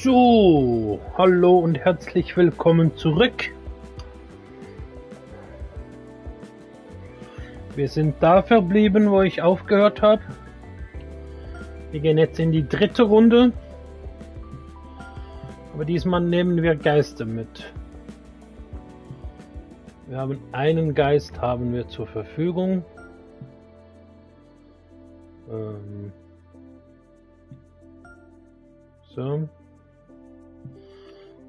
So, hallo und herzlich willkommen zurück. Wir sind da verblieben, wo ich aufgehört habe. Wir gehen jetzt in die dritte Runde. Aber diesmal nehmen wir Geister mit. Wir haben einen Geist zur Verfügung. So.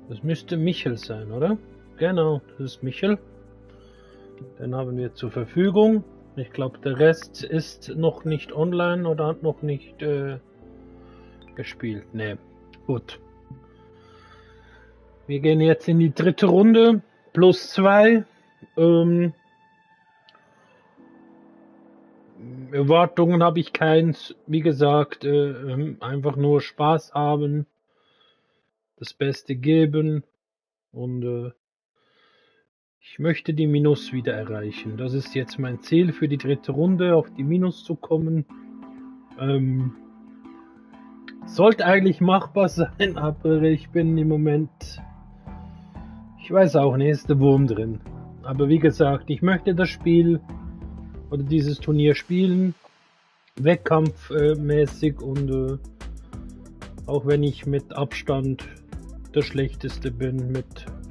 Das müsste Michel sein, oder? Genau, das ist Michel. Den haben wir zur Verfügung. Ich glaube, der Rest ist noch nicht online oder hat noch nicht gespielt. Ne, gut. Wir gehen jetzt in die dritte Runde. +2. Erwartungen habe ich keins. Wie gesagt, einfach nur Spaß haben. Das Beste geben. Und ich möchte die Minus wieder erreichen. Das ist jetzt mein Ziel für die dritte Runde, auf die Minus zu kommen. Sollte eigentlich machbar sein, aber ich bin im Moment, ich weiß auch nicht, ist der Wurm drin. Aber wie gesagt, ich möchte das Spiel oder dieses Turnier spielen, wettkampfmäßig und auch wenn ich mit Abstand der Schlechteste bin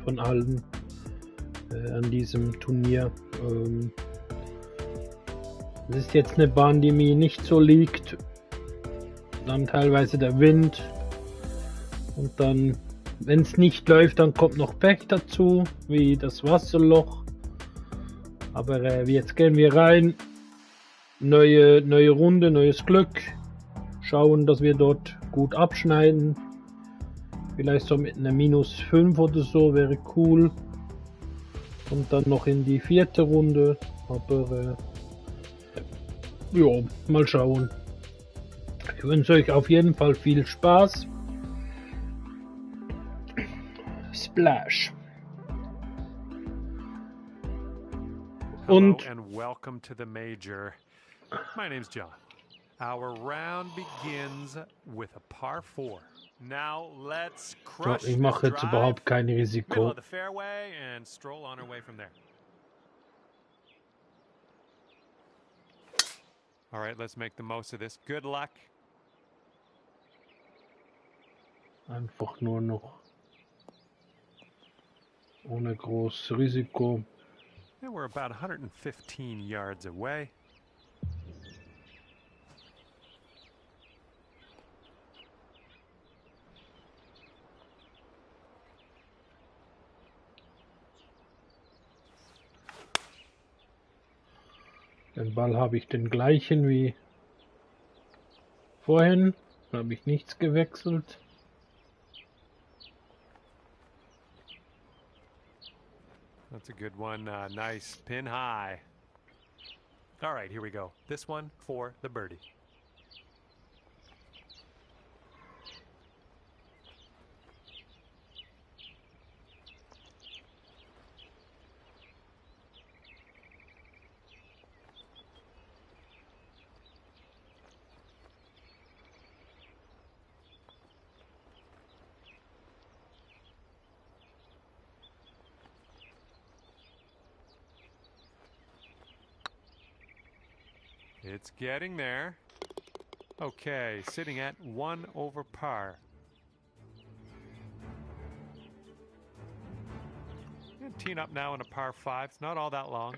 von allen an diesem Turnier. Es ist jetzt eine Bahn, die mir nicht so liegt. Dann teilweise der Wind. Und dann, wenn es nicht läuft, dann kommt noch Pech dazu, wie das Wasserloch. Aber jetzt gehen wir rein. Neue Runde, neues Glück. Schauen, dass wir dort gut abschneiden. Vielleicht so mit einer -5 oder so wäre cool. Und dann noch in die vierte Runde. Aber ja, mal schauen. Ich wünsche euch auf jeden Fall viel Spaß. Splash. Hello and welcome to the major. My name's John. Our round begins with a par 4. Now let's crush Ich mache jetzt überhaupt kein Risiko. Middle of the fairway and stroll on our way from there. All right, let's make the most of this. Good luck. Einfach nur noch ohne großes Risiko. And we're about 115 yards away. Den Ball habe ich den gleichen wie vorhin. Da habe ich nichts gewechselt. That's a good one. Nice pin high. All right, here we go. This one for the birdie. It's getting there. Okay, sitting at 1 over par. And teeing up now in a par 5. It's not all that long.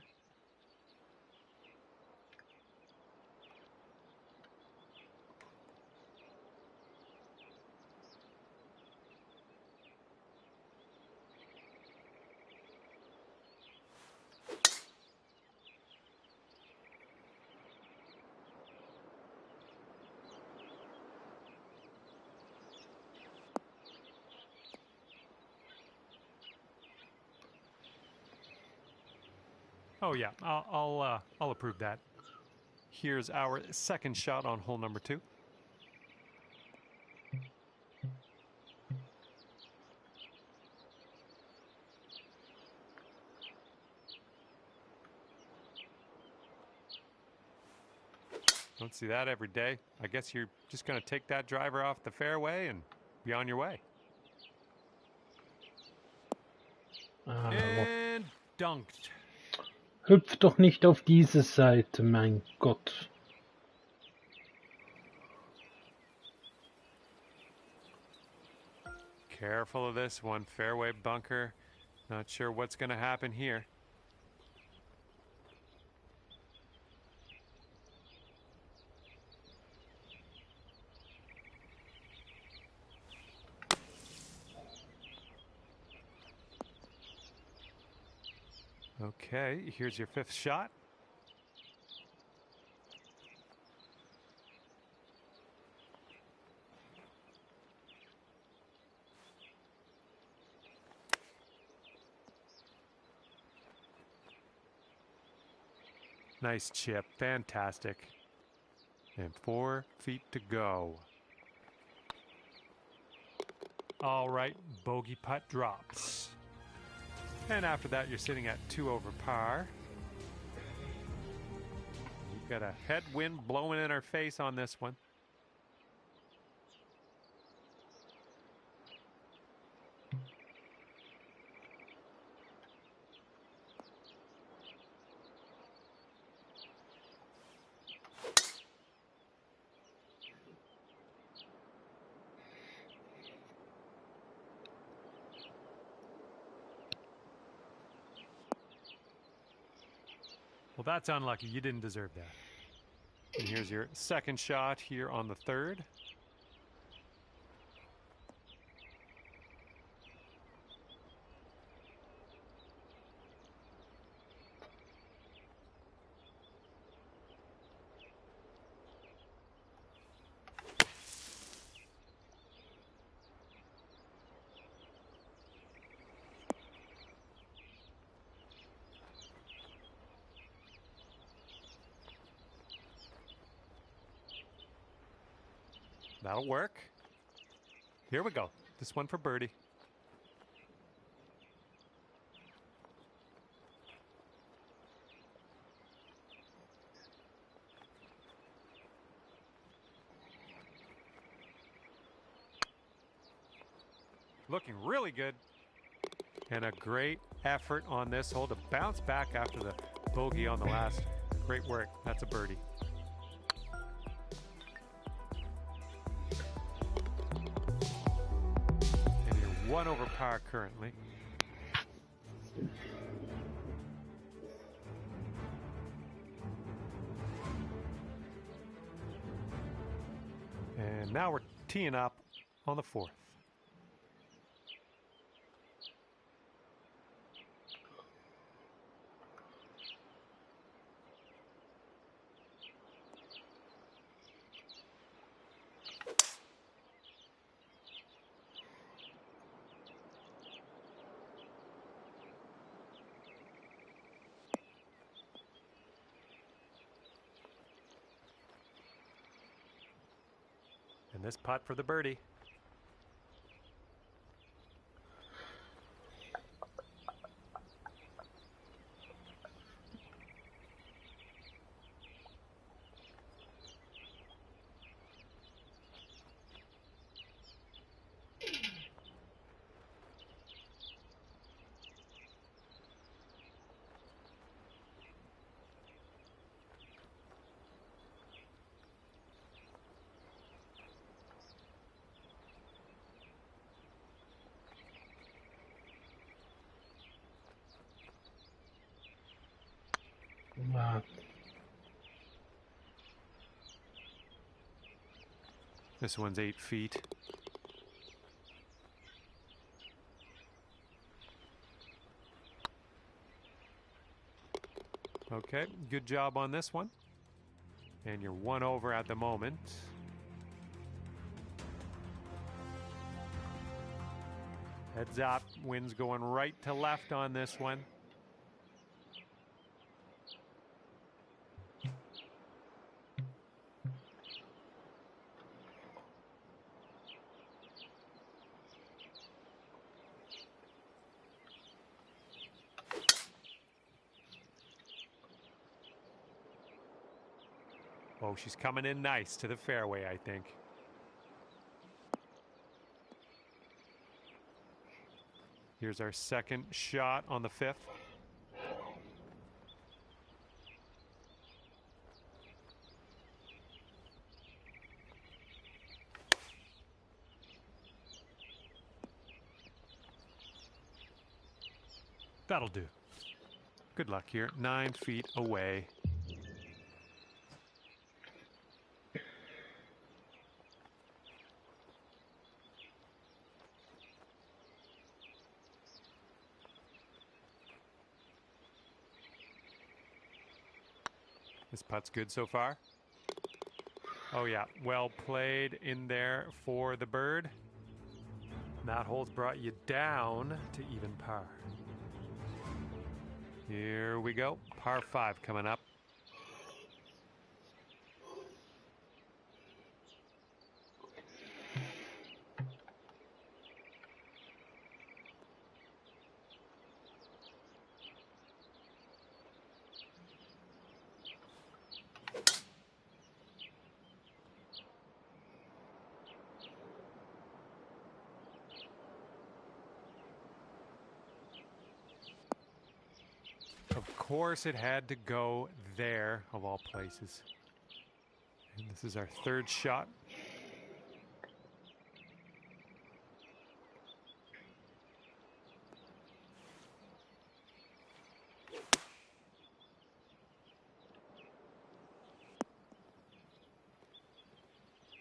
Oh yeah, I'll approve that. Here's our second shot on hole number 2. Don't see that every day. I guess you're just going to take that driver off the fairway and be on your way. And dunked. Hüpf doch nicht auf diese Seite, mein Gott. Careful of this one, fairway bunker. Not sure what's going to happen here. Okay, here's your 5th shot. Nice chip, fantastic. And 4 feet to go. All right, bogey putt drops. And after that, you're sitting at 2 over par. You've got a headwind blowing in our face on this one. Well, that's unlucky. You didn't deserve that. And here's your 2nd shot here on the 3rd. That'll work. Here we go. This one for birdie. Looking really good. And a great effort on this hole to bounce back after the bogey on the last. Great work. That's a birdie. And you're 1 over par currently. And now we're teeing up on the 4th. And this putt for the birdie. Wow. This one's 8 feet. Okay, good job on this one. And you're 1 over at the moment. Heads up, wind's going right to left on this one. Oh, she's coming in nice to the fairway, I think. Here's our second shot on the 5th. That'll do. Good luck here. 9 feet away. This putt's good so far. Oh yeah, well played in there for the bird. That hole's brought you down to even par. Here we go. Par 5 coming up. Of course it had to go there, of all places. And this is our 3rd shot.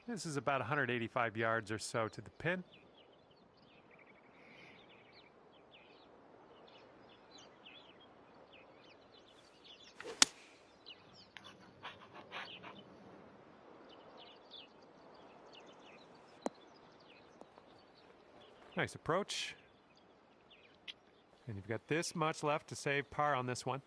This is about 185 yards or so to the pin. Nice approach. And you've got this much left to save par on this one.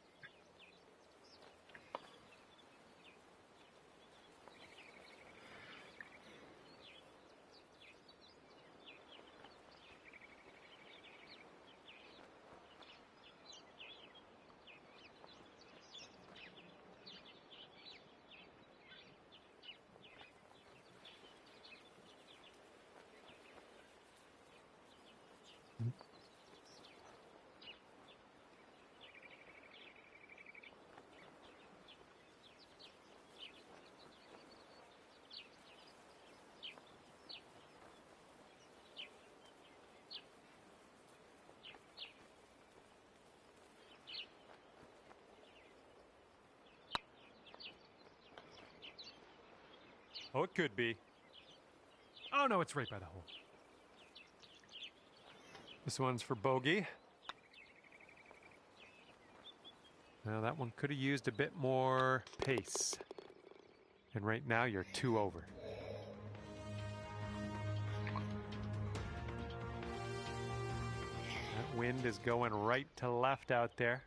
Oh, it could be. Oh, no, it's right by the hole. This one's for bogey. Now, that one could have used a bit more pace. And right now, you're 2 over. That wind is going right to left out there.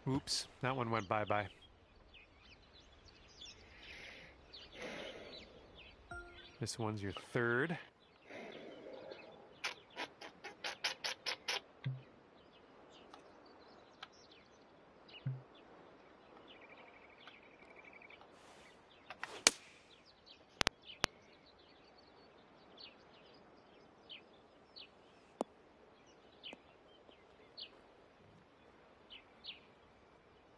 Oops, that one went bye-bye. This one's your 3rd.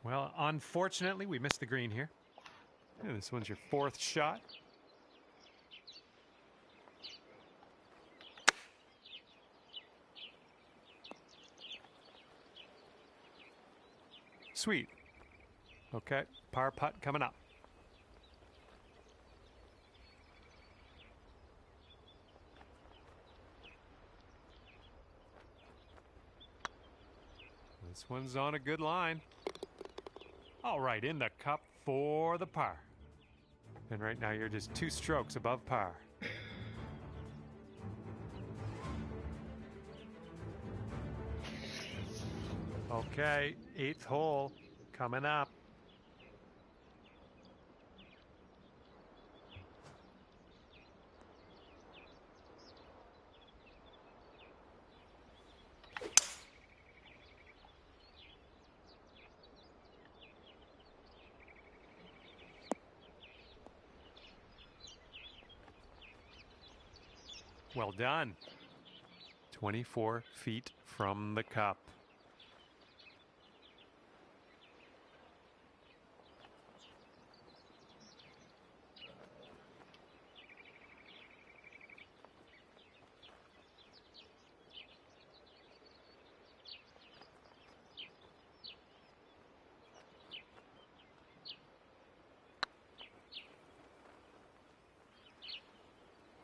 Well, unfortunately, we missed the green here. And this one's your 4th shot. Sweet. Okay, par putt coming up. This one's on a good line. All right, in the cup for the par. And right now you're just 2 strokes above par. Okay, 8th hole coming up. Well done. 24 feet from the cup.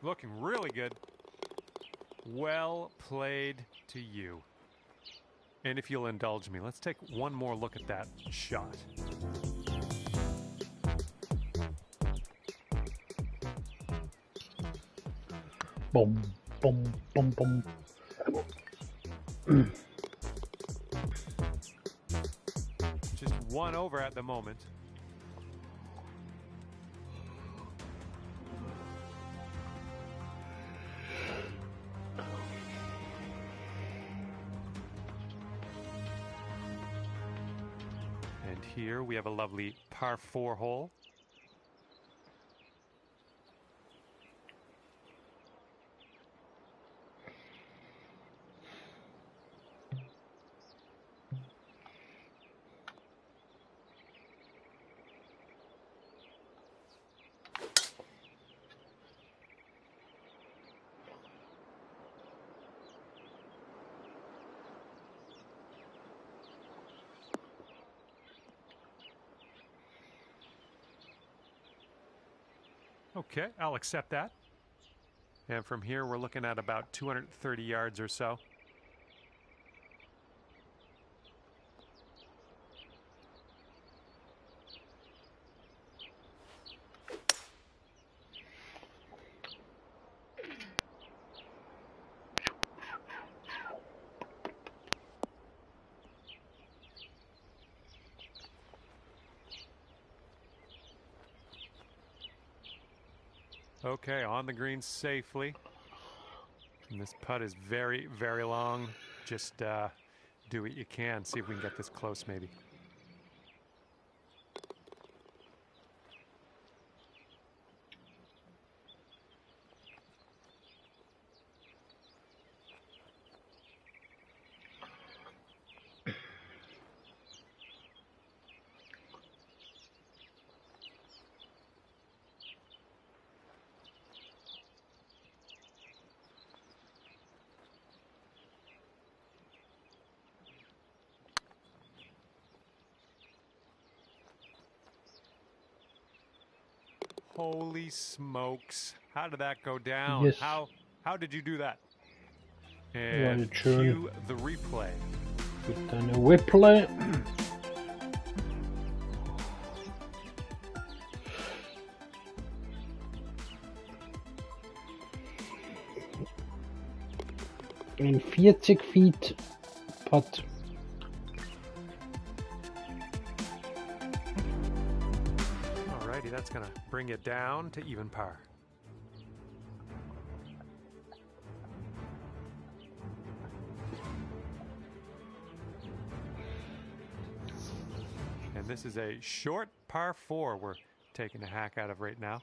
Looking really good. Well played to you. And if you'll indulge me, let's take one more look at that shot. Boom, boom, boom, boom. Just one over at the moment. And here we have a lovely par 4 hole. Okay, I'll accept that. And from here, we're looking at about 230 yards or so. Okay, on the green safely. And this putt is very, very long. Just do what you can. See if we can get this close, maybe. Holy smokes. How did that go down? Yes. How did you do that? War And jetzt schön. cue the replay. Mit einer Whipley. Ein 40 Feet Putt. Alrighty, that's going to bring it down to even par. And this is a short par 4 we're taking a hack out of right now.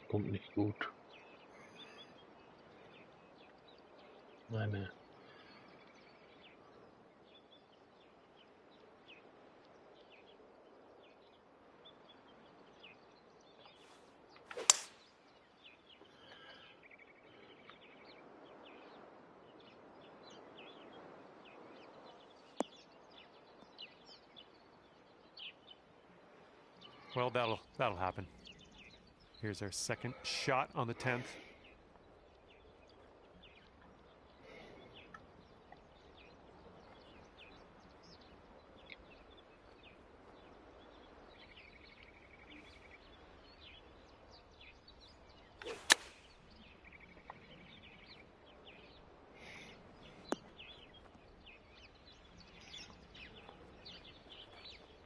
Kommt nicht gut. Meine. Well, that'll happen. Here's our second shot on the 10th.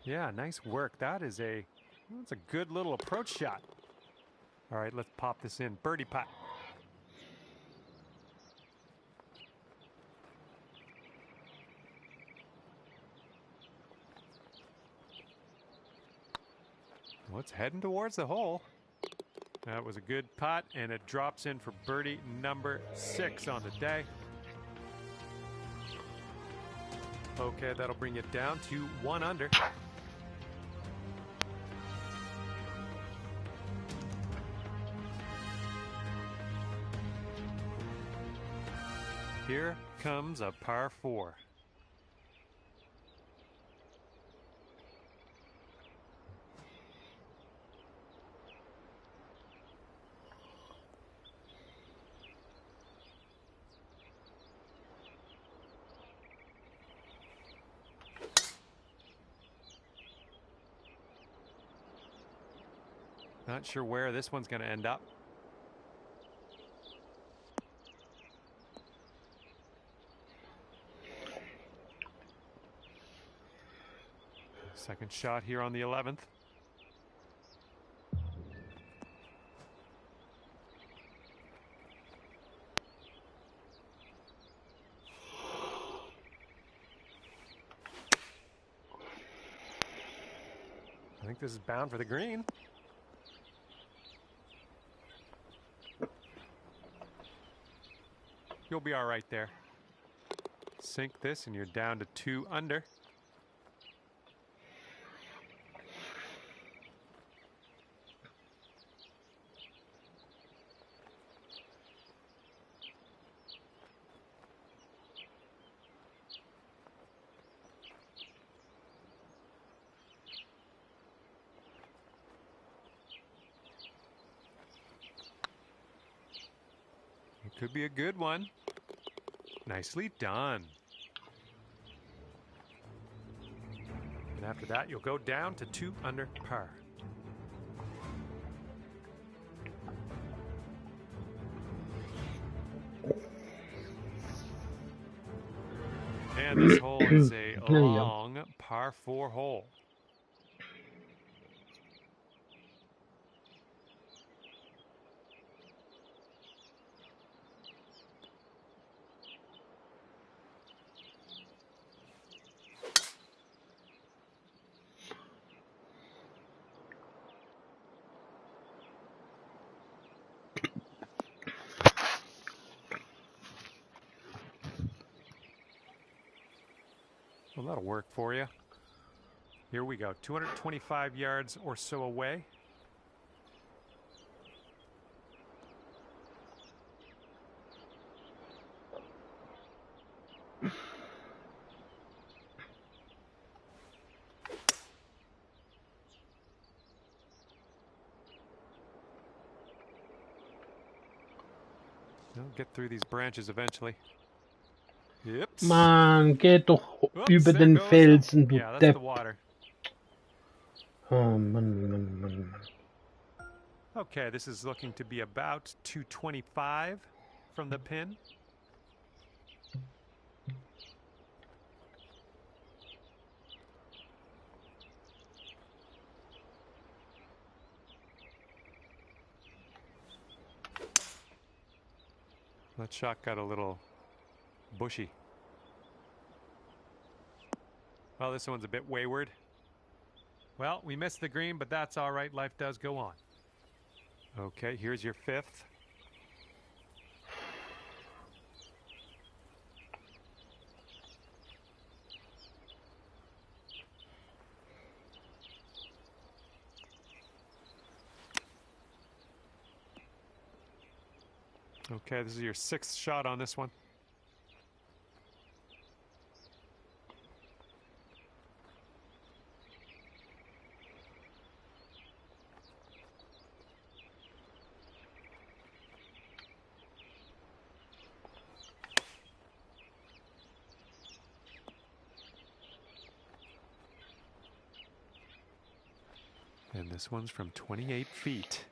Yeah, nice work. That's a good little approach shot. All right, let's pop this in. Birdie putt. Well, it's heading towards the hole. That was a good putt, and it drops in for birdie number 6 on the day. Okay, that'll bring it down to 1 under. Here comes a par 4. Not sure where this one's going to end up. Second shot here on the 11th. I think this is bound for the green. You'll be all right there. Sink this and you're down to 2 under. It could be a good one. Nicely done. And after that, you'll go down to 2 under par. And this hole is a long par 4 hole. Well, that'll work for you. Here we go, 225 yards or so away. They'll get through these branches eventually. Yep. Mann, geht doch über den Felsen, du Yeah, that's Depp. the water. Oh, Mann. Okay, this is looking to be about 225 from the pin. That shot got a little bushy. Well, this one's a bit wayward. Well, we missed the green, but that's all right. Life does go on. Okay, here's your 5th. Okay, this is your 6th shot on this one. And this one's from 28 feet.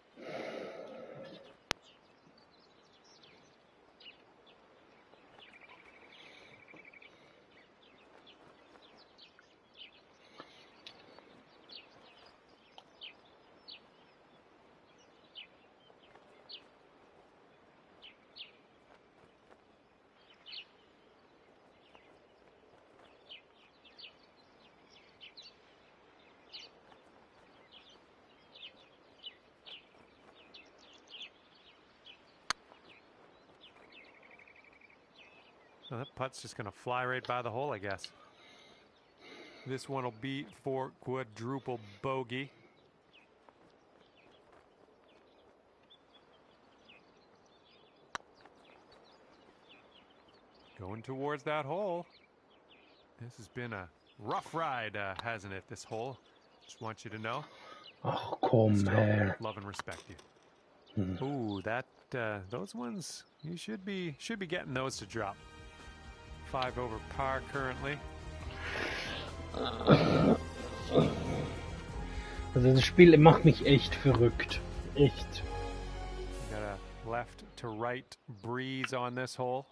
Well, that putt's just going to fly right by the hole, I guess. This one will be for quadruple bogey. Going towards that hole. This has been a rough ride, hasn't it, this hole? Just want you to know. Ach komm her. Love and respect you. Ooh, that those ones, you should be getting those to drop. 5 over par currently. Also das Spiel macht mich echt verrückt. Echt. Got a left to right breeze on this hole.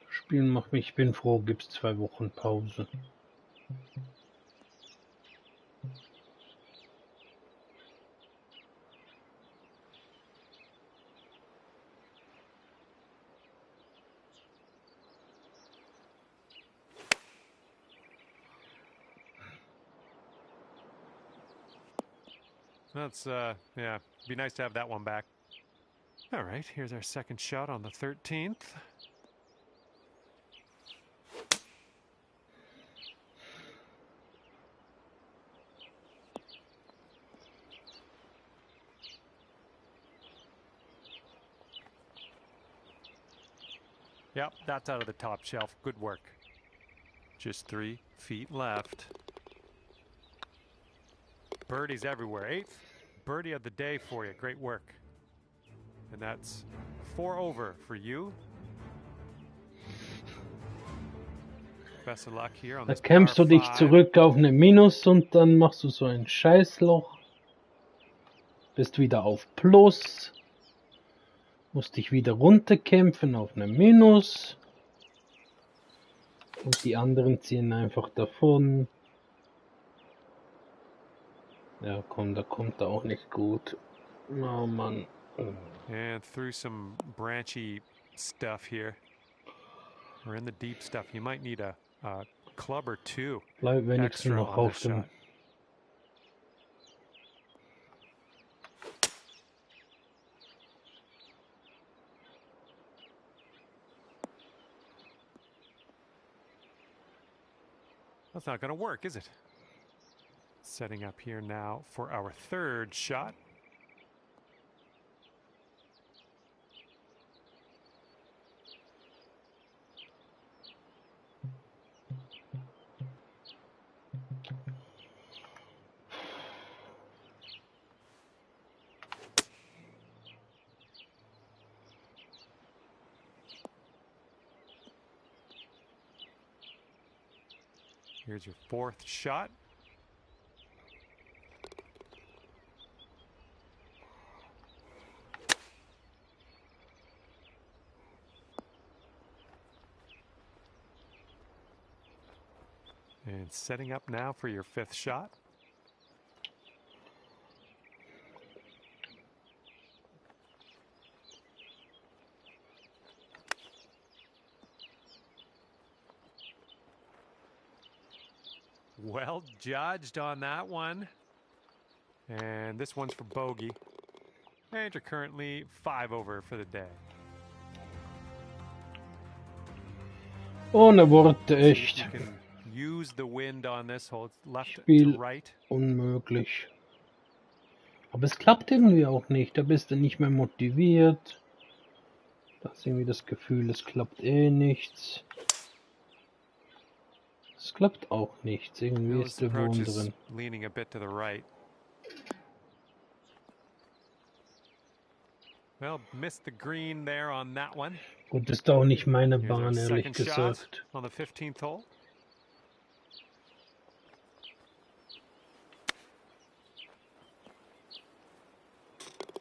Das Spiel macht mich, ich bin froh, gibt's 2 Wochen Pause. That's, yeah, be nice to have that one back. All right, here's our second shot on the 13th. Yep, that's out of the top shelf. Good work. Just 3 feet left. Birdies everywhere. 8th birdie of the day for you. Great work. And that's 4 over for you. Best of luck here on Da this kämpfst du dich zurück auf eine Minus und dann machst du so ein Scheißloch. Bist wieder auf Plus. Musst dich wieder runterkämpfen auf eine Minus. Und die anderen ziehen einfach davon. Ja, komm, da kommt er auch nicht gut. Oh Mann. And through some branchy stuff here. We're in the deep stuff. You might need a club or 2. Bleib wenigstens noch auf dem. That's not going to work, is it? Setting up here now for our 3rd shot. Here's your 4th shot. And setting up now for your 5th shot. Well judged on that one. And this one's for bogey. And you're currently 5 over for the day. Ohne Worte, echt. You can use the wind on this hole. It's left Spiel to right. unmöglich. Aber es klappt irgendwie auch nicht. Da bist du nicht mehr motiviert. Da ist irgendwie das Gefühl, es klappt eh nichts. Es klappt auch nichts. Irgendwie ist der Wurm drin. Leaning a bit to the right. Well, missed the green there on that one. Gut, ist auch nicht meine Bahn, ehrlich gesagt. On the 15th hole.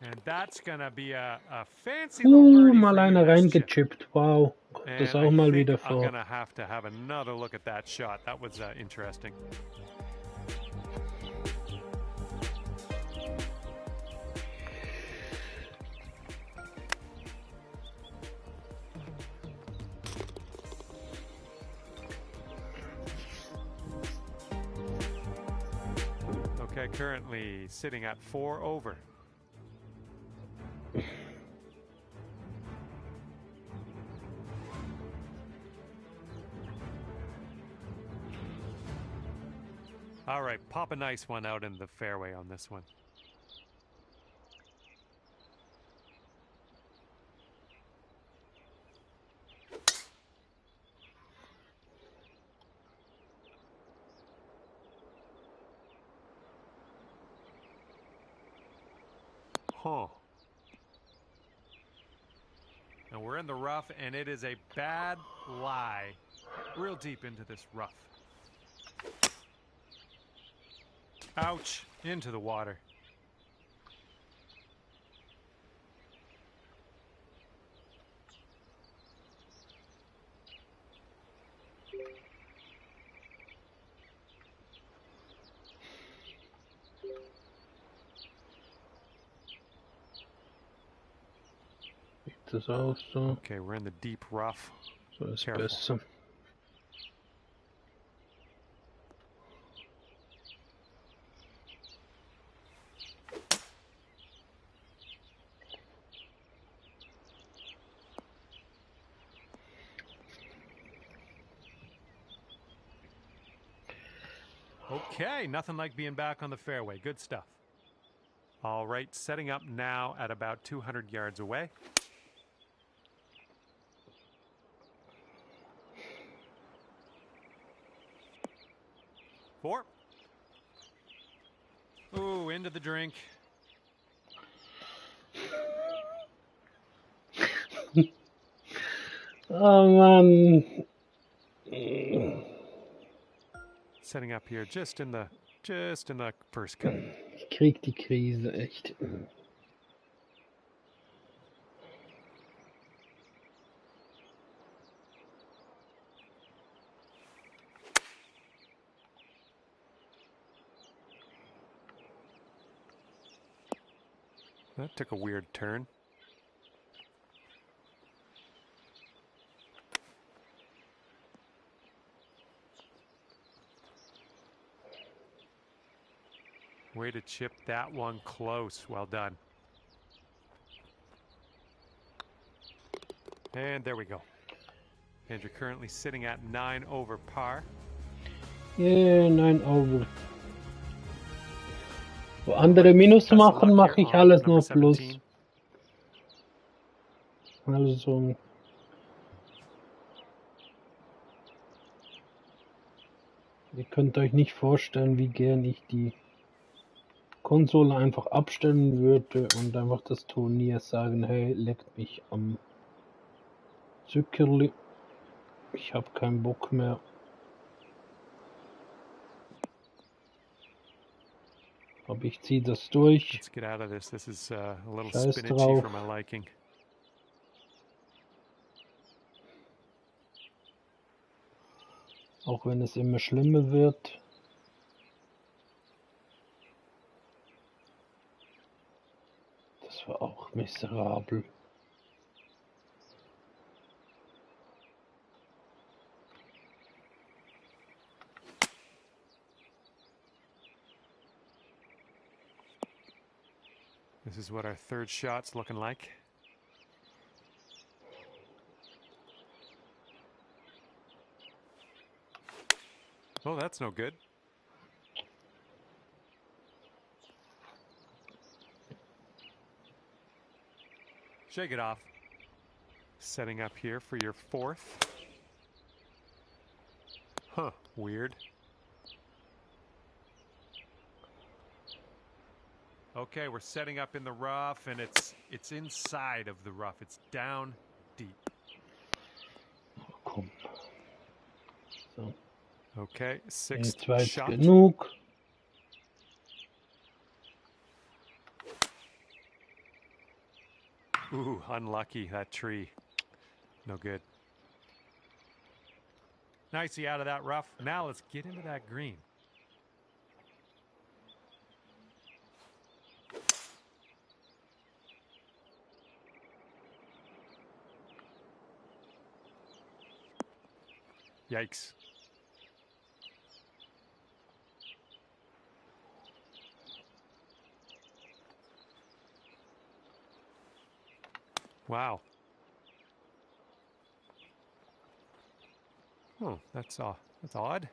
And that's gonna be a fancy little birdie mal einer reingechippt. Wow. Kommt das auch mal wieder vor. I'm gonna have to have another look at that shot. That was interesting. Okay, currently sitting at 4 over. All right, pop a nice one out in the fairway on this one. Huh. And we're in the rough, and it is a bad lie. Real deep into this rough. Ouch. Into the water. Das auch so. Okay, we're in the deep rough. So ist Careful. besser. Okay, nothing like being back on the fairway. Good stuff. All right, setting up now at about 200 yards away. Four. Ooh, into the drink. Oh Mann. Setting up here just in the first cut. Ich krieg die Krise, echt. That took a weird turn. Way to chip that one close. Well done. And there we go. And you're currently sitting at 9 over par. Yeah, 9 over. Wo andere Minus machen, mache ich alles nur Plus. Also ihr könnt euch nicht vorstellen, wie gern ich die Konsole einfach abstellen würde und einfach das Turnier sagen, hey, leckt mich am Zuckerli. Ich habe keinen Bock mehr. Aber ich ziehe das durch. Let's get out of this. This is a little Scheiß spinachy drauf. for my liking. Auch wenn es immer schlimmer wird. Das war auch miserabel. This is what our third shot's looking like. Oh, that's no good. Shake it off. Setting up here for your fourth. Huh, weird. Okay, we're setting up in the rough, and it's inside of the rough. It's down deep. Komm. So. Okay, sixth Jetzt weiß shot. genug. Ooh, unlucky, that tree. No good. Nicely out of that rough. Now let's get into that green. Yikes. Wow. Oh, that's odd.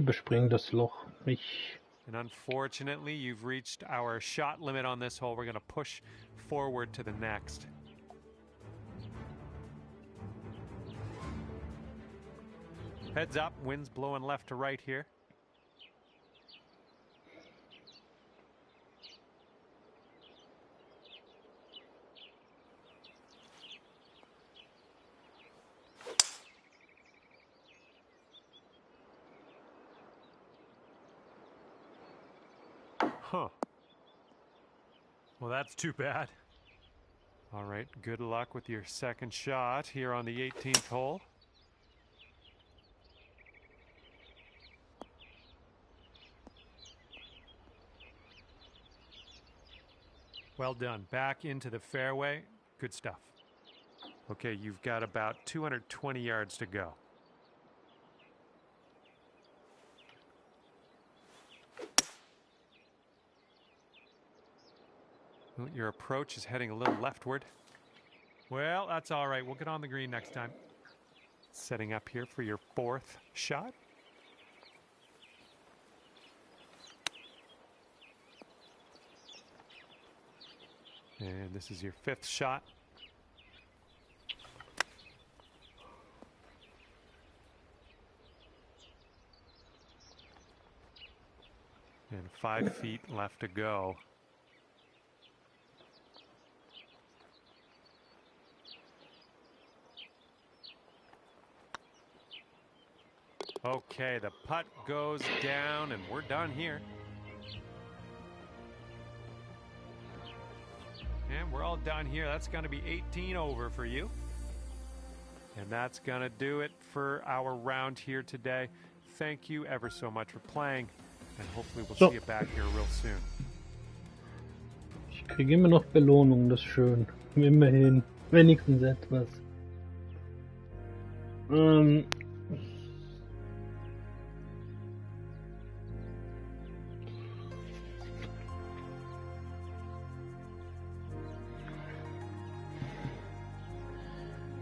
überspringe das Loch. And unfortunately, you've reached our shot limit on this hole. We're going to push forward to the next. Heads up, wind's blowing left to right here. Huh. Well, that's too bad. All right, good luck with your second shot here on the 18th hole. Well done. Back into the fairway. Good stuff. Okay, you've got about 220 yards to go. Well, your approach is heading a little leftward. Well, that's all right. We'll get on the green next time. Setting up here for your fourth shot. And this is your fifth shot. And 5 feet left to go. Okay, the putt goes down and we're done here. And we're all done here. That's going to be 18 over for you. And that's going to do it for our round here today. Thank you ever so much for playing. And hopefully we'll see you back here real soon. Ich kriege immer noch Belohnung, das ist schön. Immerhin. Wenigstens etwas.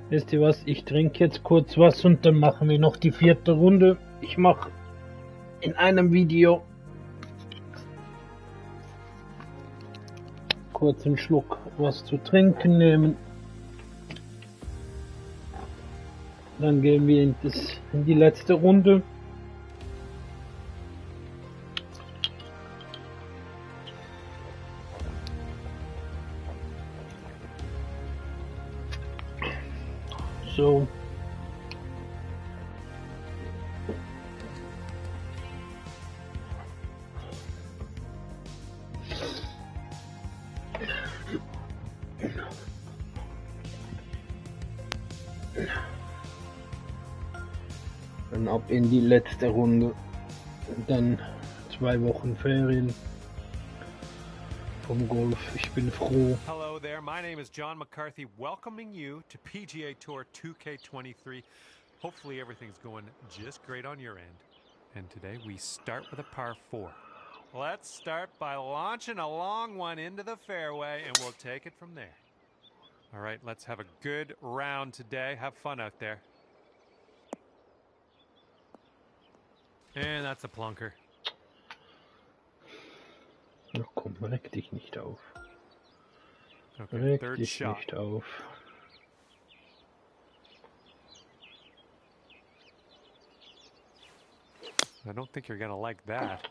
Wisst ihr was? Ich trinke jetzt kurz was und dann machen wir noch die vierte Runde. Ich mache in einem Video kurz einen Schluck was zu trinken nehmen. Dann gehen wir in die letzte Runde. So. Dann ab in die letzte Runde. Dann 2 Wochen Ferien vom Golf. Ich bin froh. Hello there, my name is John McCarthy, welcoming you to PGA Tour 2K23. Hopefully everything's going just great on your end. And today we start with a par 4. Let's start by launching a long one into the fairway and we'll take it from there. All right, let's have a good round today. Have fun out there. And that's a plunker. Ach komm, reg dich nicht auf. Okay, Reg third dich shot. nicht auf. I don't think you're gonna like that.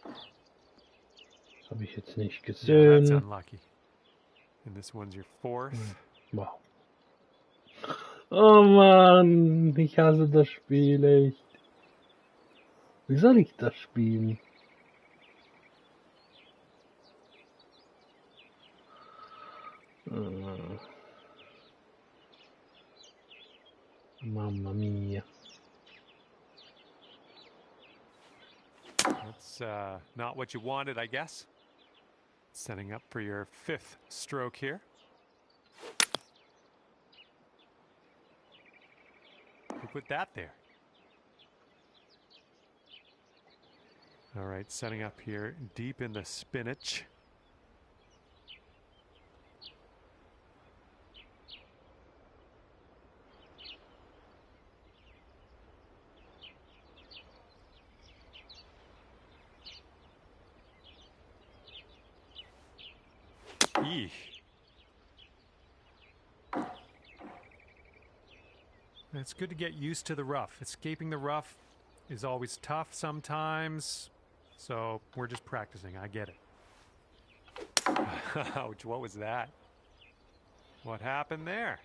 Das habe ich jetzt nicht Yeah, that's gesehen. unlucky. And this one's your fourth. Wow. Oh Mann, ich hasse das Spiel echt. Wie soll ich das spielen? Mamma mia. That's not what you wanted, I guess. Setting up for your fifth stroke here. Who put that there? All right, setting up here deep in the spinach. Eesh. It's good to get used to the rough. Escaping the rough is always tough sometimes, so we're just practicing. I get it. Ouch, what was that? What happened there?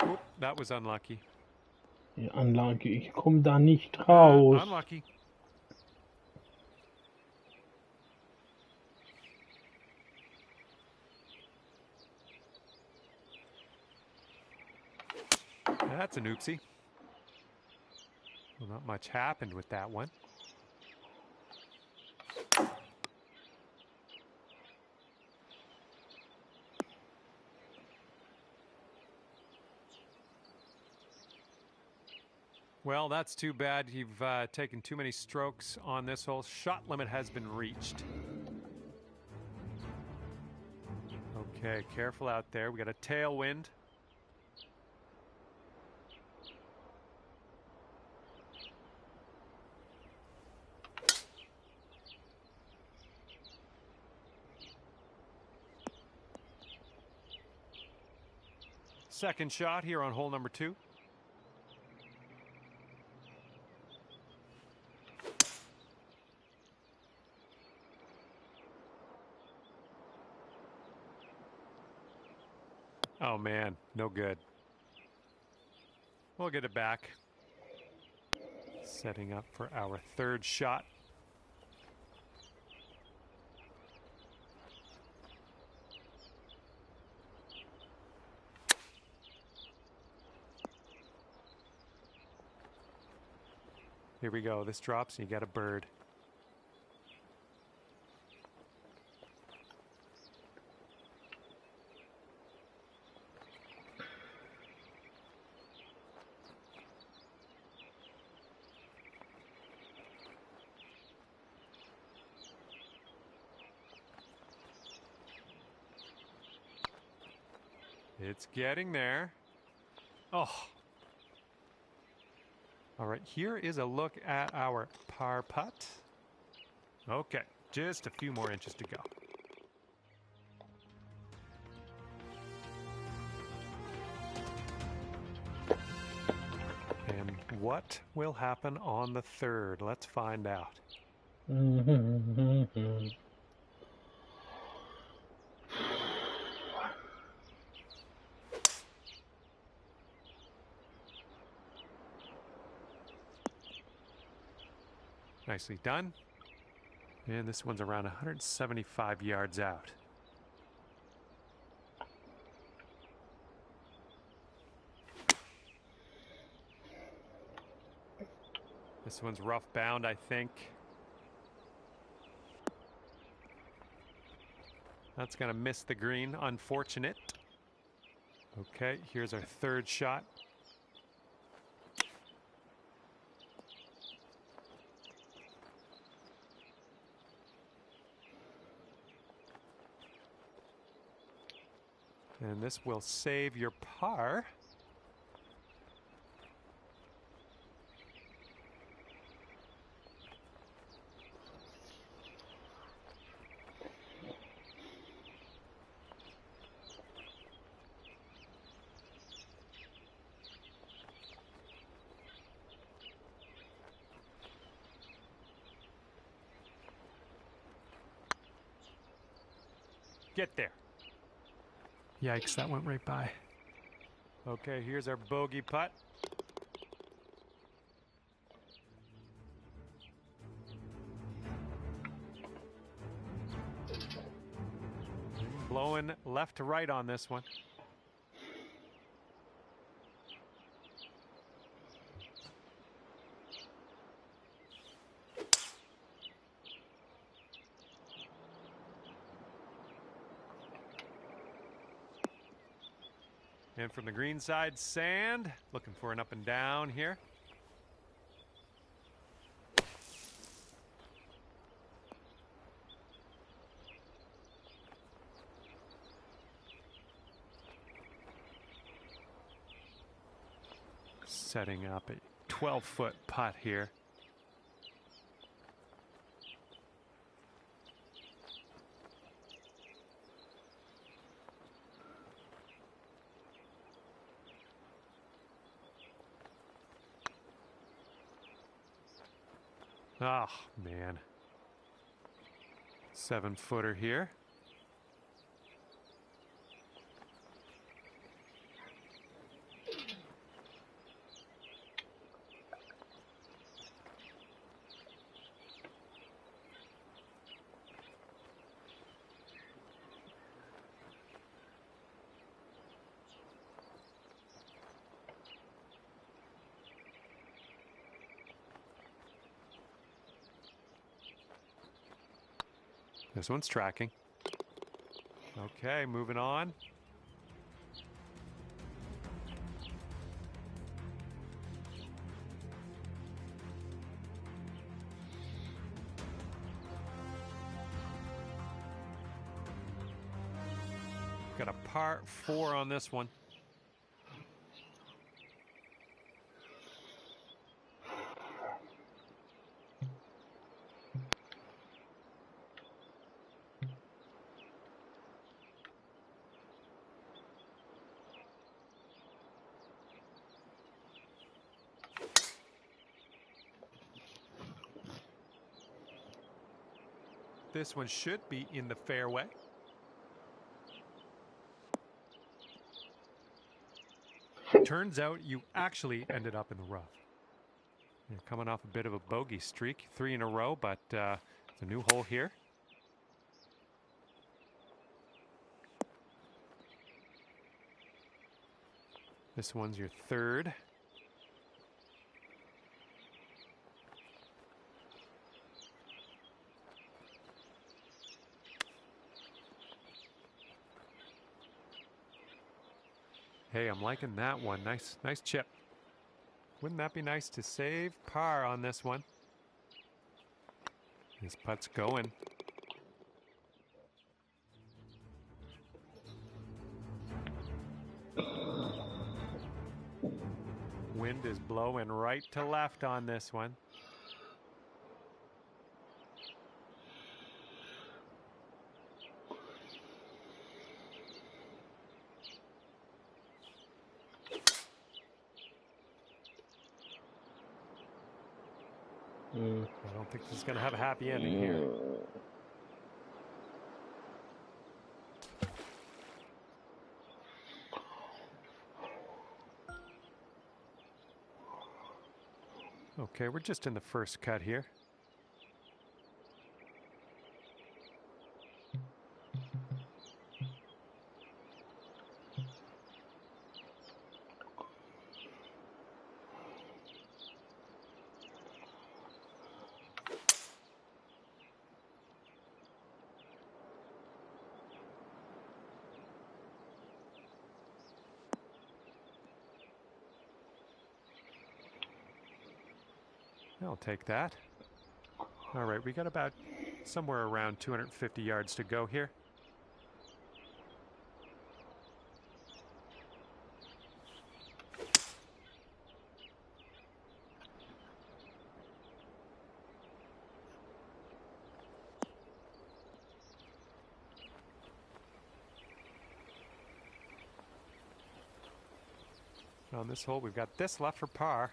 Oop, that was unlucky. Die Anlage, ich komme da nicht raus. Unlucky. That's an oopsie. Well, not much happened with that one. Well, that's too bad. You've taken too many strokes on this hole. Shot limit has been reached. Okay, careful out there. We got a tailwind. Second shot here on hole number 2. Oh man, no good. We'll get it back. Setting up for our third shot. Here we go. This drops and you got a bird. It's getting there. Oh. All right, here is a look at our par putt. Okay, just a few more inches to go. And what will happen on the third? Let's find out. Nicely done. And this one's around 175 yards out. This one's rough bound, I think. That's going to miss the green. Unfortunate. Okay, here's our third shot. And this will save your par. Get there. Yikes, that went right by. Okay, here's our bogey putt. Blowing left to right on this one. And from the green side, sand. Looking for an up and down here. setting up a 12-foot putt here. Oh, man. 7-footer here. This one's tracking. Okay, moving on. Got a par 4 on this one. This one should be in the fairway. Turns out you actually ended up in the rough. You're coming off a bit of a bogey streak, 3 in a row, but it's a new hole here. This one's your 3rd. Hey, I'm liking that one. Nice chip. Wouldn't that be nice to save par on this one? This putt's going. Wind is blowing right to left on this one. I don't think this is going to have a happy ending here. Okay, we're just in the first cut here. I'll take that. All right, we got about somewhere around 250 yards to go here. On this hole, we've got this left for par.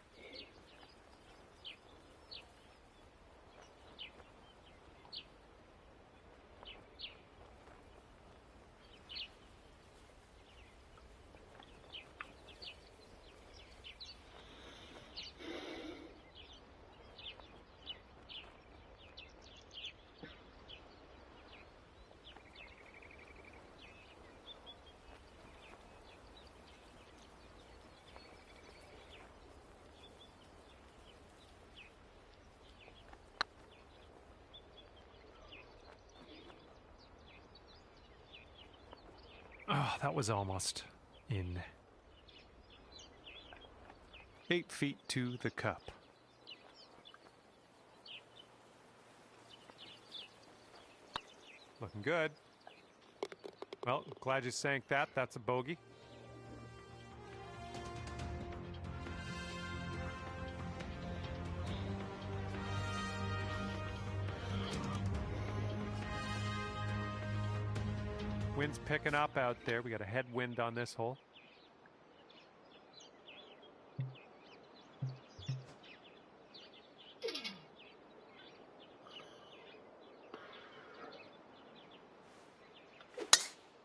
Oh, that was almost in. 8 feet to the cup. Looking good. Well, glad you sank that. That's a bogey. Wind's picking up out there. We got a headwind on this hole.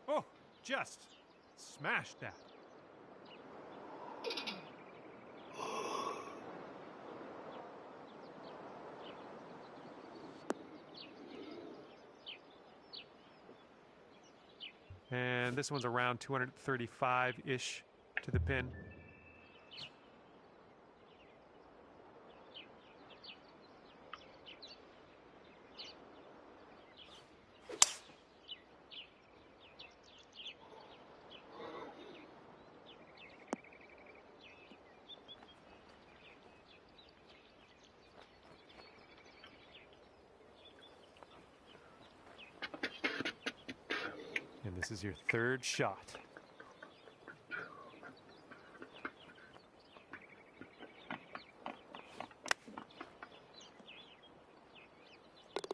Oh, just smashed that. And this one's around 235-ish to the pin. And this is your third shot.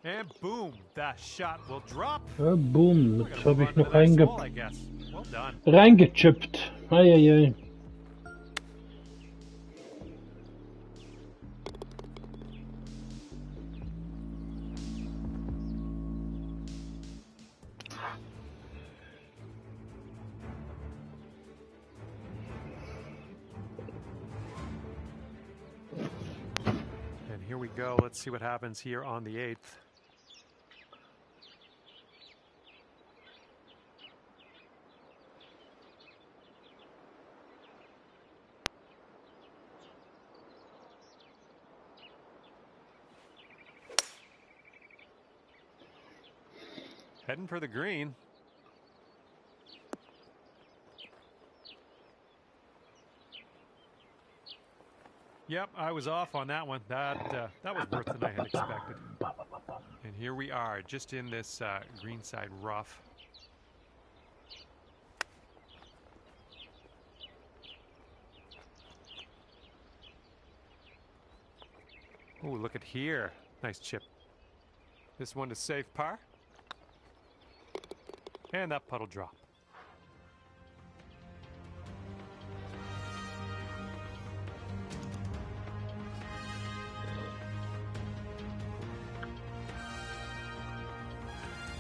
And boom, that shot will drop. Boom, jetzt habe ich noch Well done. reingechippt. Eieiei. And here we go. Let's see what happens here on the 8th. Heading for the green. Yep, I was off on that one. That was worse than I had expected. And here we are, just in this greenside rough. Oh, look at here. Nice chip. This one to save par. And that puddle drop.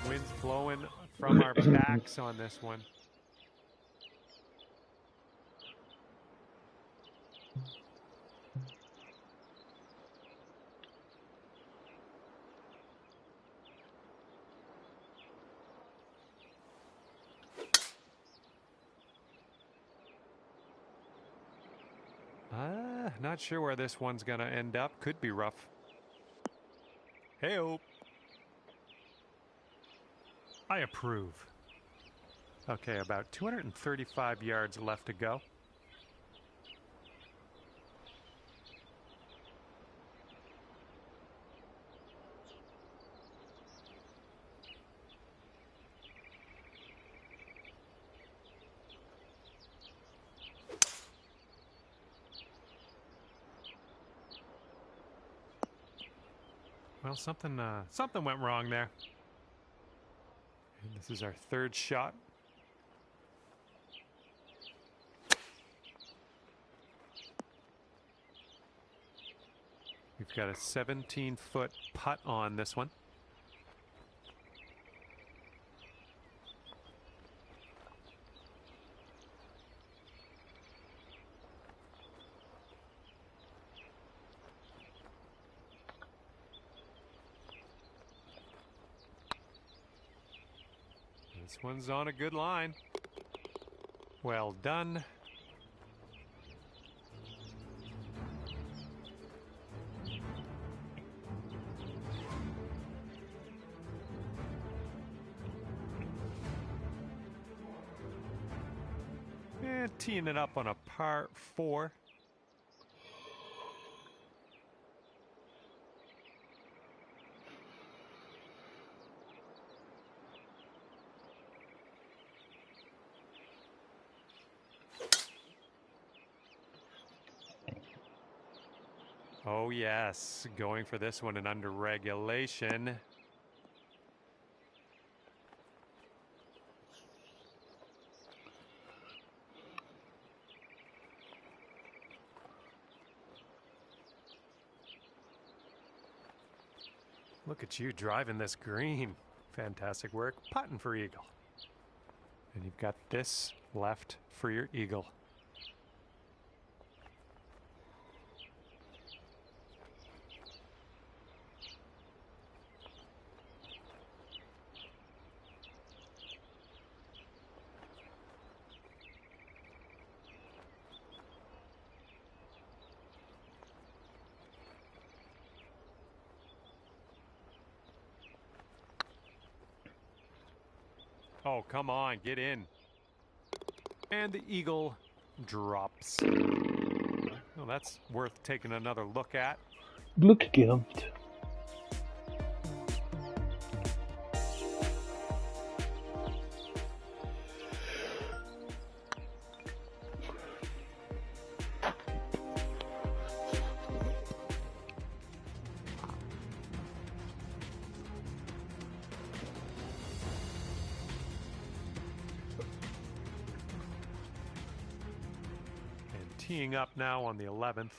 Wind's blowing from our backs on this one. Not sure where this one's gonna end up. Could be rough. Hey-o. I approve. Okay, about 235 yards left to go. Well, something went wrong there. And this is our third shot. We've got a 17-foot putt on this one. This one's on a good line. Well done. And teeing it up on a par 4. Oh yes, going for this one and under regulation. Look at you driving this green. Fantastic work. Putting for eagle. And you've got this left for your eagle. Oh, come on, get in. And the eagle drops. Well, that's worth taking another look at. Glück gehabt. Teeing up now on the 11th.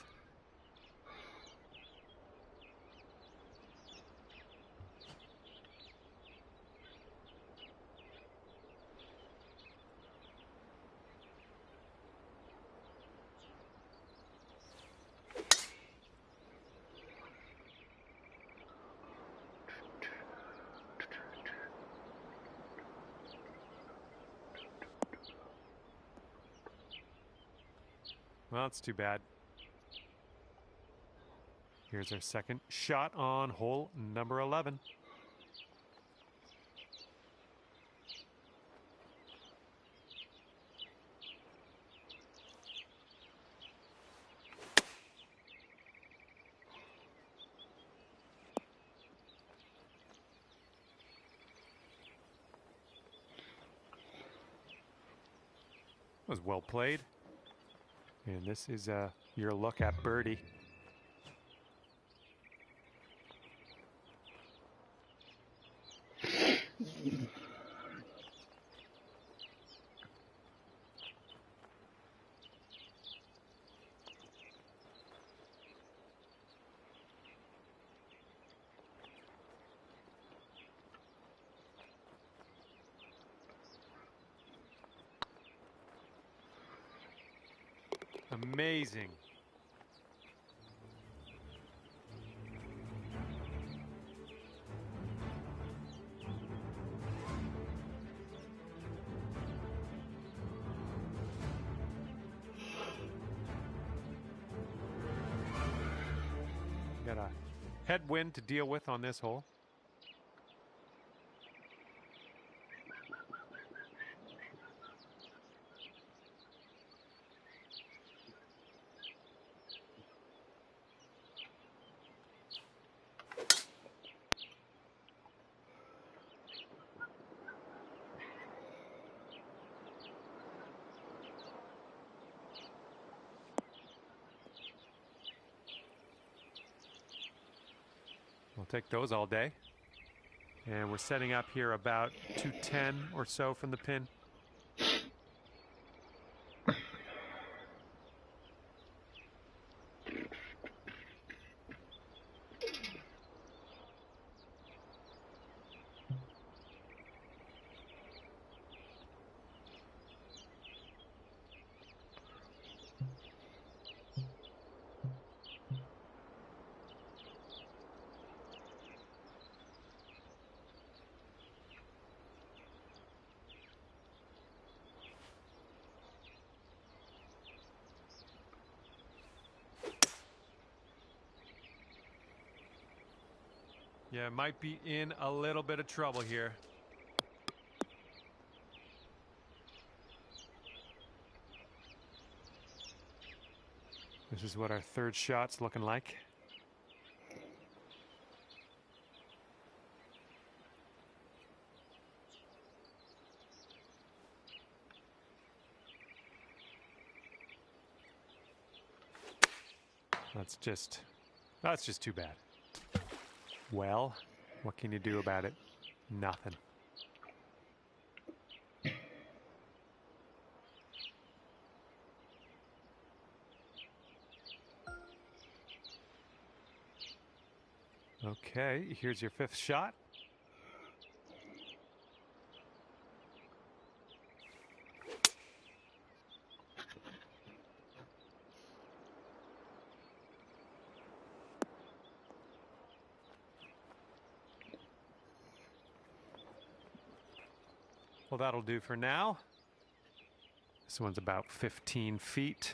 Well, it's too bad. Here's our second shot on hole number 11. Was well played. And this is your look at birdie. Amazing. Got a headwind to deal with on this hole. We'll take those all day. And we're setting up here about 210 or so from the pin. Yeah, might be in a little bit of trouble here. This is what our third shot's looking like. That's just too bad. Well, what can you do about it? Nothing. Okay. Okay, here's your fifth shot. Well, that'll do for now. This one's about 15 feet.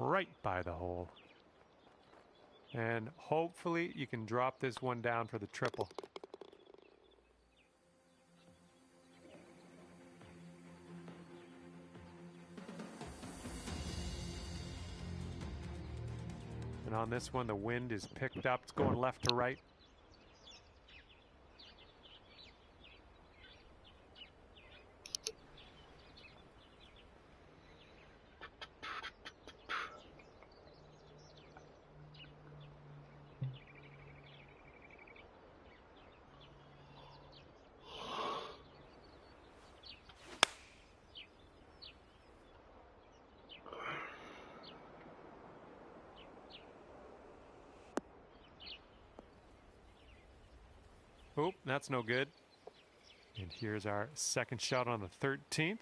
Right by the hole. And hopefully you can drop this one down for the triple. And on this one, the wind is picked up. It's going left to right. Oh, that's no good. And here's our second shot on the 13th.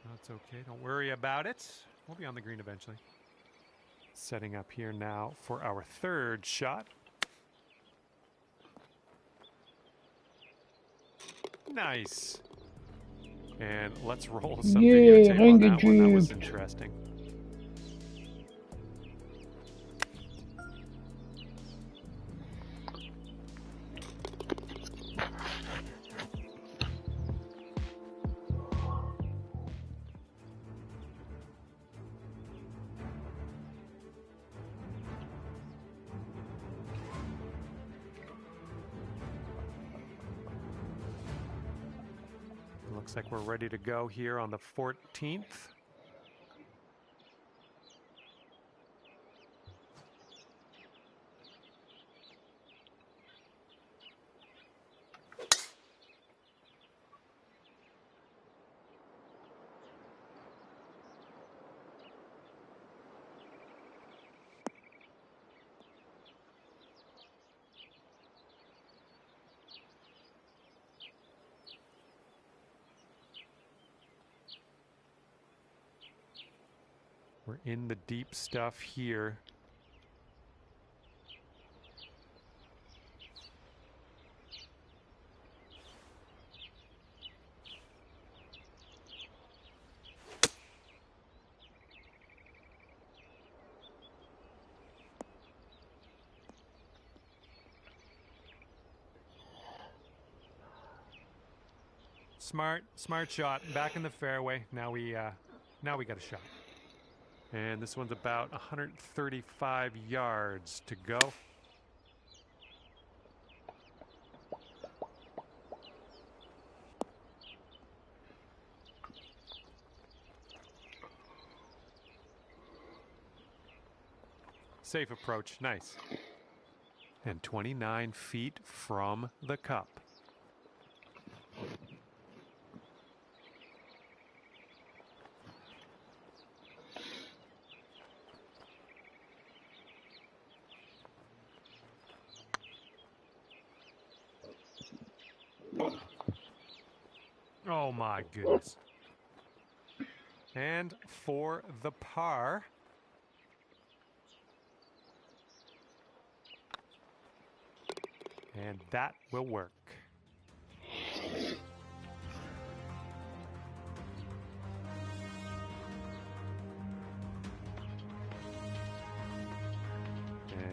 That's okay. Don't worry about it. We'll be on the green eventually. Setting up here now for our third shot. Nice. And let's roll some videotape on that one. That was interesting. Looks like we're ready to go here on the 14th. We're in the deep stuff here. Smart shot. Back in the fairway. Now we got a shot. And this one's about 135 yards to go. Safe approach. Nice. And 29 feet from the cup. Oh my goodness. And for the par. And that will work.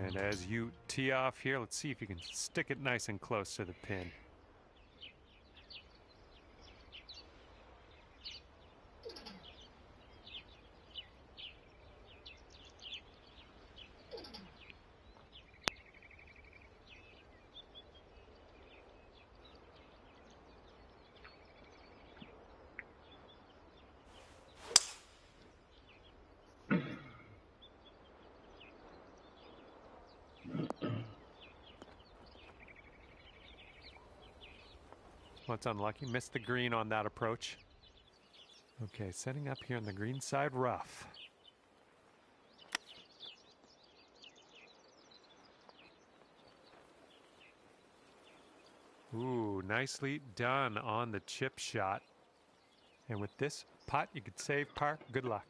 And as you tee off here, let's see if you can stick it nice and close to the pin. Well, it's unlucky. Missed the green on that approach. Okay, setting up here on the green side rough. Ooh, nicely done on the chip shot. And with this putt, you could save par. Good luck.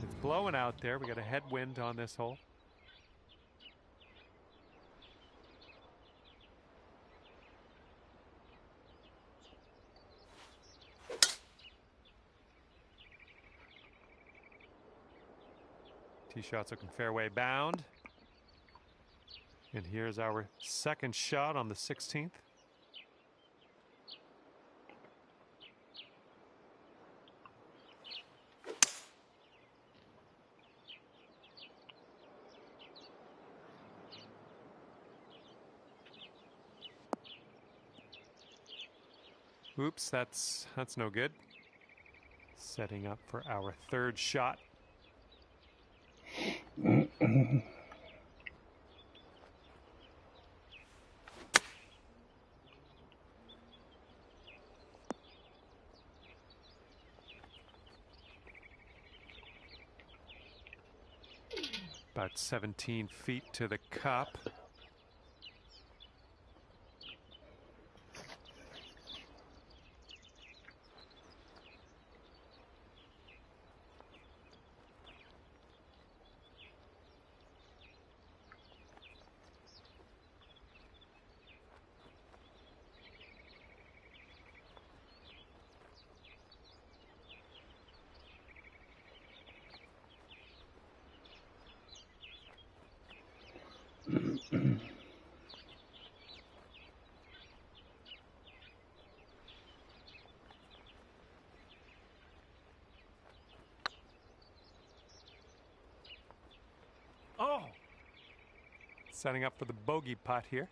It's blowing out there. We got a headwind on this hole. Tee shot's looking fairway bound. And here's our second shot on the 16th. Oops, that's no good. Setting up for our third shot. About 17 feet to the cup. Oh! Setting up for the bogey putt here.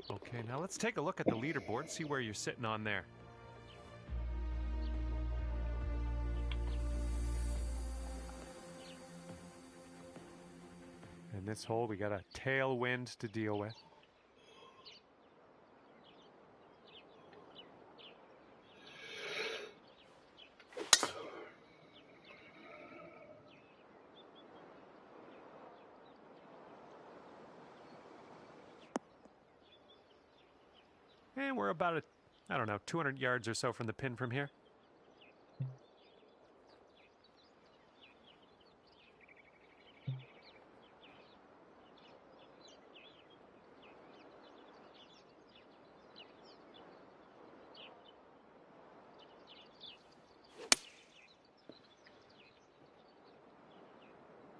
Okay, now let's take a look at the leaderboard, see where you're sitting on there. In this hole, we got a tailwind to deal with. And we're about, I don't know, 200 yards or so from the pin from here.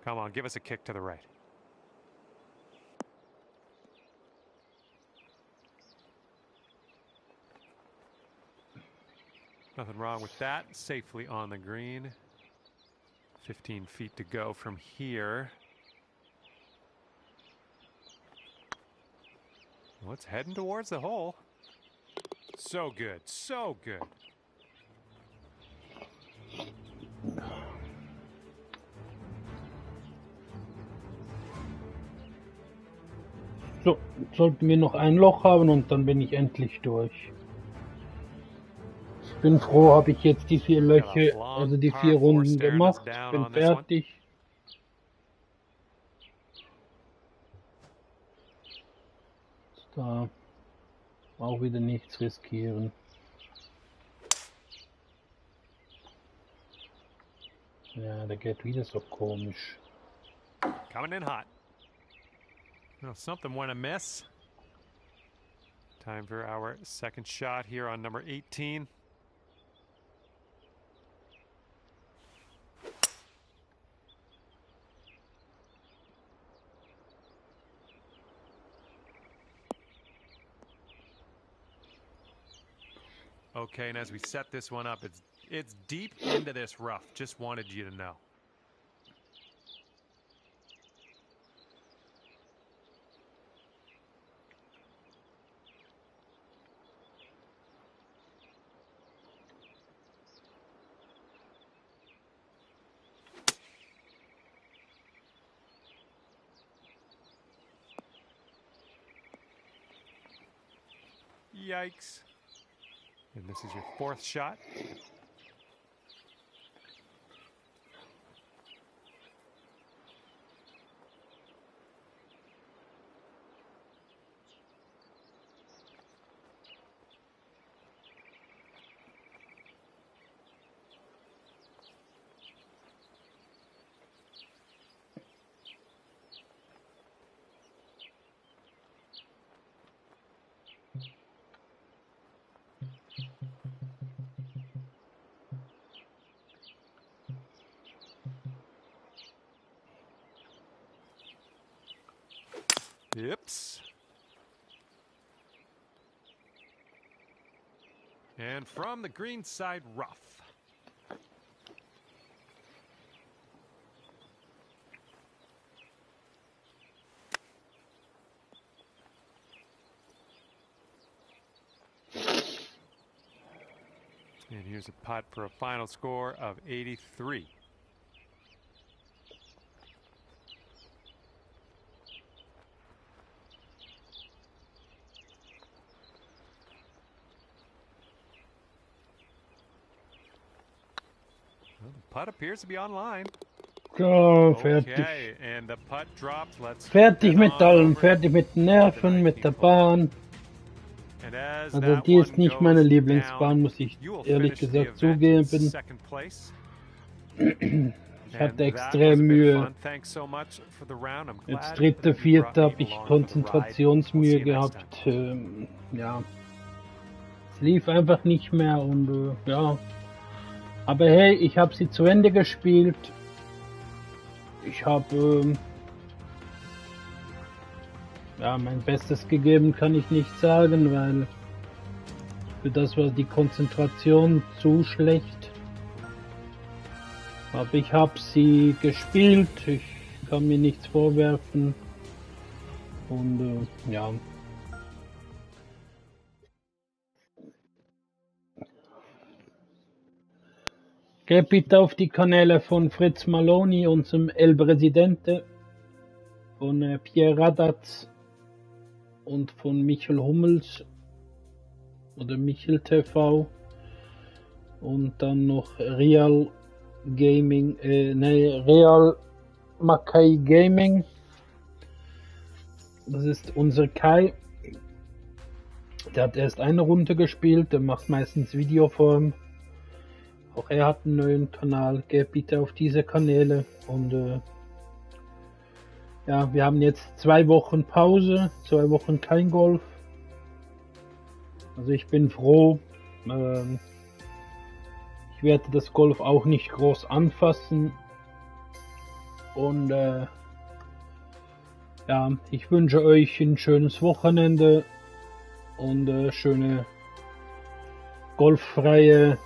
Come on, give us a kick to the right. Nothing wrong with that. Safely on the green. 15 feet to go from here. Well, it's heading towards the hole. So good, so good. So, sollten wir noch ein Loch haben und dann bin ich endlich durch. Ich bin froh, habe ich jetzt die 4 Löcher, also die 4 Runden gemacht. Bin fertig. Da auch wieder nichts riskieren. Ja, der geht wieder so komisch. Coming in hot. Well, something went amiss. Time for our second shot here on number 18. Okay, and as we set this one up, it's deep into this rough. Just wanted you to know. Yikes. And this is your fourth shot. Yips. And from the green side, rough. And here's a putt for a final score of 83. Well, the putt appears to be online. So, fertig. Okay, and the putt dropped. Let's Fertig head mit on allem, over fertig mit den Nerven, mit der Bahn. And as Also that die ist one nicht meine goes Lieblingsbahn, down, muss ich you will ehrlich finish the gesagt event in zugeben. second place. Ich hatte And that extrem was a bit Mühe. fun. Thanks so much for the round. I'm Jetzt glad dritte, that you vierte brought habe me ich along for the ride. We'll see Konzentrationsmühe you next time. gehabt. Ja, es lief einfach nicht mehr und ja. Aber hey, ich habe sie zu Ende gespielt. Ich habe ja, mein Bestes gegeben, kann ich nicht sagen, weil für das war die Konzentration zu schlecht. Aber ich habe sie gespielt, ich kann mir nichts vorwerfen und ja. Geht bitte auf die Kanäle von Fritz Maloni, unserem El Presidente, von Pierre Radatz und von Michel Hummels oder Michel TV und dann noch Real Gaming, Real Mackay Gaming. Das ist unser Kai. Der hat erst eine Runde gespielt, der macht meistens Videoform. Auch er hat einen neuen Kanal. Geht bitte auf diese Kanäle und ja, wir haben jetzt 2 Wochen Pause, 2 Wochen kein Golf. Also ich bin froh. Ich werde das Golf auch nicht groß anfassen. Und ja, ich wünsche euch ein schönes Wochenende und schöne golffreie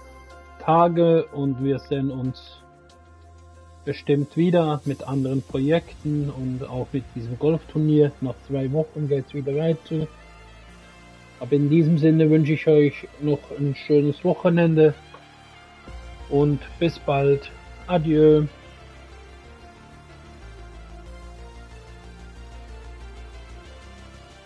Tage und wir sehen uns bestimmt wieder mit anderen Projekten und auch mit diesem Golfturnier. Nach 2 Wochen geht es wieder weiter. Aber in diesem Sinne wünsche ich euch noch ein schönes Wochenende und bis bald. Adieu.